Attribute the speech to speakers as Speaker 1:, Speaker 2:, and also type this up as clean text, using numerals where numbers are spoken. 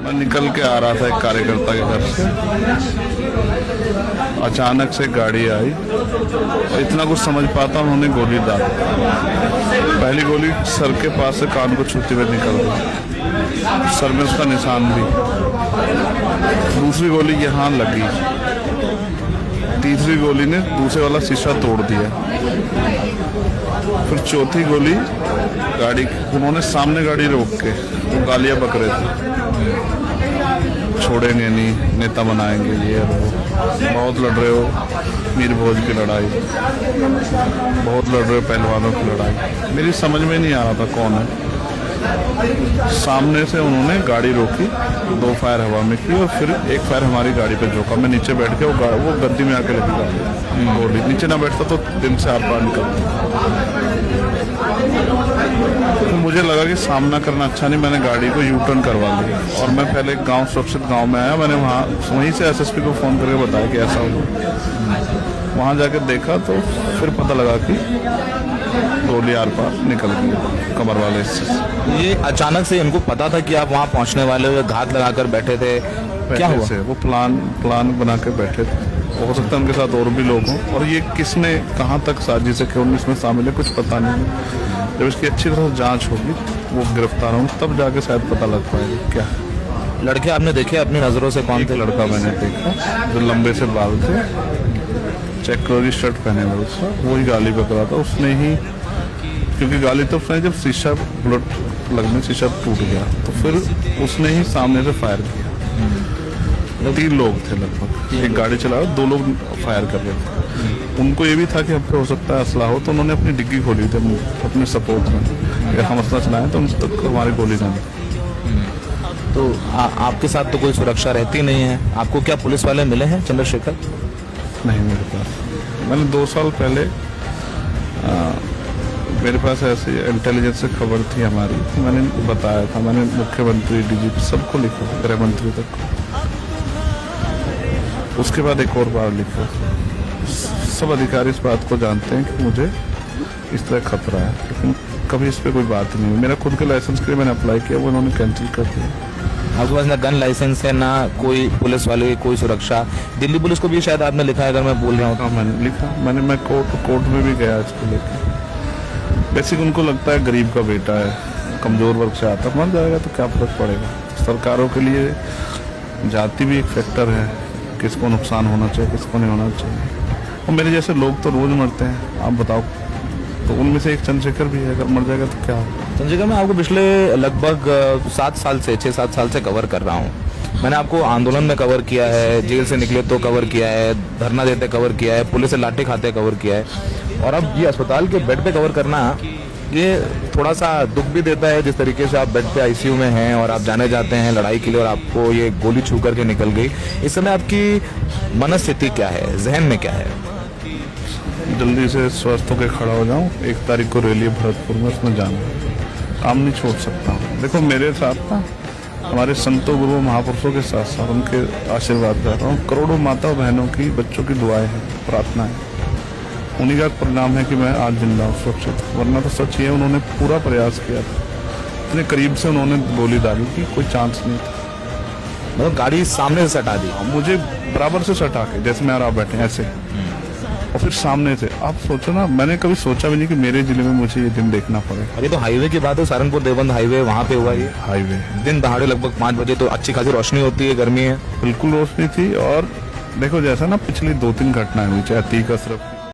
Speaker 1: मैं निकल के आ रहा था एक कार्यकर्ता के घर से, अचानक से गाड़ी आई और इतना कुछ समझ पाता उन्होंने गोली डाल। पहली गोली सर के पास से कान को छूते हुए निकल गई, सर में उसका निशान भी। दूसरी गोली यहाँ लगी, तीसरी गोली ने दूसरे वाला शीशा तोड़ दिया। फिर चौथी गोली गाड़ी, उन्होंने सामने गाड़ी रोक के वो गालियां बक रहे थे, छोड़ेंगे नहीं, नेता बनाएंगे, ये वो, बहुत लड़ रहे हो मीर भोज की लड़ाई, बहुत लड़ रहे हो पहलवानों की लड़ाई। मेरी समझ में नहीं आ रहा था कौन है। सामने से उन्होंने गाड़ी रोकी, 2 फायर हवा में की और फिर 1 फायर हमारी गाड़ी पे झोंका। मैं नीचे बैठ के वो गद्दी में आके लगी गाड़ी, गोली नीचे ना बैठता तो दिन से आर पार निकलता। तो मुझे लगा कि सामना करना अच्छा नहीं, मैंने गाड़ी को यू टर्न करवा लिया और मैं पहले गांव, सुरक्षित गांव में आया। मैंने वहीं से एसएसपी को फ़ोन करके बताया कि ऐसा हो। वहाँ जाके देखा तो फिर पता लगा कि गोली आर पार निकल गई कमर वाले हिस्से।
Speaker 2: ये अचानक से इनको पता था कि आप वहाँ पहुँचने वाले हो, घात लगाकर बैठे थे, क्या हुआ?
Speaker 1: से वो प्लान बना के बैठे थे। हो सकता है उनके साथ और भी लोग हों, और ये किसने कहाँ तक साजिश क्यों इसमें शामिल है कुछ पता नहीं। जब इसकी अच्छी तरह जांच होगी, वो गिरफ्तार होंगे, तब जाके शायद पता लग पाएगा क्या।
Speaker 2: लड़के आपने देखे अपनी नज़रों से? कौन थे?
Speaker 1: लड़का मैंने देखा जो लंबे से बाल थे, चेक कलर शर्ट पहने हुए, उसका वही गाली पकड़ा था उसने ही, क्योंकि गाली तो उसने जब शीशा बुलेट लगने शीशा टूट गया तो फिर उसने ही सामने से फायर किया। 3 लोग थे लगभग, एक गाड़ी चला, 2 लोग फायर कर रहे थे। उनको ये भी था कि हमको हो सकता है असला हो, तो उन्होंने अपनी डिग्गी खोली थी अपने सपोर्ट में, अगर हम असला चलाएं तो उन तक हमारी गोली ना लगे।
Speaker 2: तो आपके साथ तो कोई सुरक्षा रहती नहीं है, आपको क्या पुलिस वाले मिले हैं चंद्रशेखर?
Speaker 1: नहीं मेरे पास। मैंने 2 साल पहले मेरे पास ऐसी इंटेलिजेंस से खबर थी हमारी, तो मैंने बताया था, मैंने मुख्यमंत्री, डीजीपी सबको लिखा, गृह मंत्री तक। उसके बाद एक और बार लिखा। सब अधिकारी इस बात को जानते हैं कि मुझे इस तरह खतरा है, लेकिन कभी इस पर कोई बात नहीं हुई। मेरा खुद के लाइसेंस के लिए मैंने अप्लाई किया, वो उन्होंने कैंसिल कर दिया।
Speaker 2: आपके पास ना गन लाइसेंस है, ना कोई पुलिस वाले कोई सुरक्षा? दिल्ली पुलिस को भी शायद आपने लिखा है, अगर मैं बोल रहा हूँ तो?
Speaker 1: मैंने लिखा, मैं कोर्ट में भी गया इसको लेकर। बेसिक उनको लगता है गरीब का बेटा है, कमजोर वर्ग से आता, मर जाएगा तो क्या फर्क पड़ेगा। सरकारों के लिए जाति भी एक फैक्टर है, किसको नुकसान होना चाहिए, किसको नहीं होना चाहिए। और मेरे जैसे लोग तो रोज मरते हैं, आप बताओ। तो उनमें से एक चंद्रशेखर भी है, अगर मर जाएगा तो क्या होगा।
Speaker 2: चंद्रशेखर, मैं आपको पिछले लगभग 6-7 साल से कवर कर रहा हूँ। मैंने आपको आंदोलन में कवर किया है, जेल से निकले तो कवर किया है, धरना देते कवर किया है, पुलिस से लाठी खाते कवर किया है, और अब ये अस्पताल के बेड पे कवर करना, ये थोड़ा सा दुख भी देता है। जिस तरीके से आप बेड पे आईसीयू में हैं और आप जाने जाते हैं लड़ाई के लिए और आपको ये गोली छू करके निकल गई, इस समय आपकी मनस्थिति क्या है, जहन में क्या है?
Speaker 1: जल्दी से स्वस्थ होकर खड़ा हो जाऊं। 1 तारीख को रैली भरतपुर में, उसमें जाना, काम नहीं छोड़ सकता हूँ। देखो मेरे साथ ना हमारे संतों, गुरुओं, महापुरुषों के साथ साथ उनके आशीर्वाद कर रहा हूँ। करोड़ों माता बहनों की, बच्चों की दुआएं हैं, प्रार्थनाएं, उन्हीं का परिणाम है कि मैं आज जिंदा हूँ, सुरक्षित। वरना तो सच ये, उन्होंने पूरा प्रयास किया था, इतने करीब से उन्होंने गोली डाली कि कोई चांस नहीं था।
Speaker 2: मतलब गाड़ी सामने से सटा दी?
Speaker 1: मुझे बराबर से सटा के, जैसे मैं और आप बैठे ऐसे, और फिर सामने से। आप सोचो ना, मैंने कभी सोचा भी नहीं कि मेरे जिले में मुझे ये दिन देखना पड़ेगा।
Speaker 2: अरे तो हाईवे की बात है, सहारनपुर देवबंद हाईवे, वहाँ पे हुआ ये
Speaker 1: हाईवे।
Speaker 2: दिन दहाड़े लगभग 5 बजे, तो अच्छी खासी रोशनी होती है, गर्मी है।
Speaker 1: बिल्कुल रोशनी थी। और देखो जैसा ना पिछली 2-3 घटनाएं हुई, चाहे अतीक अशरफ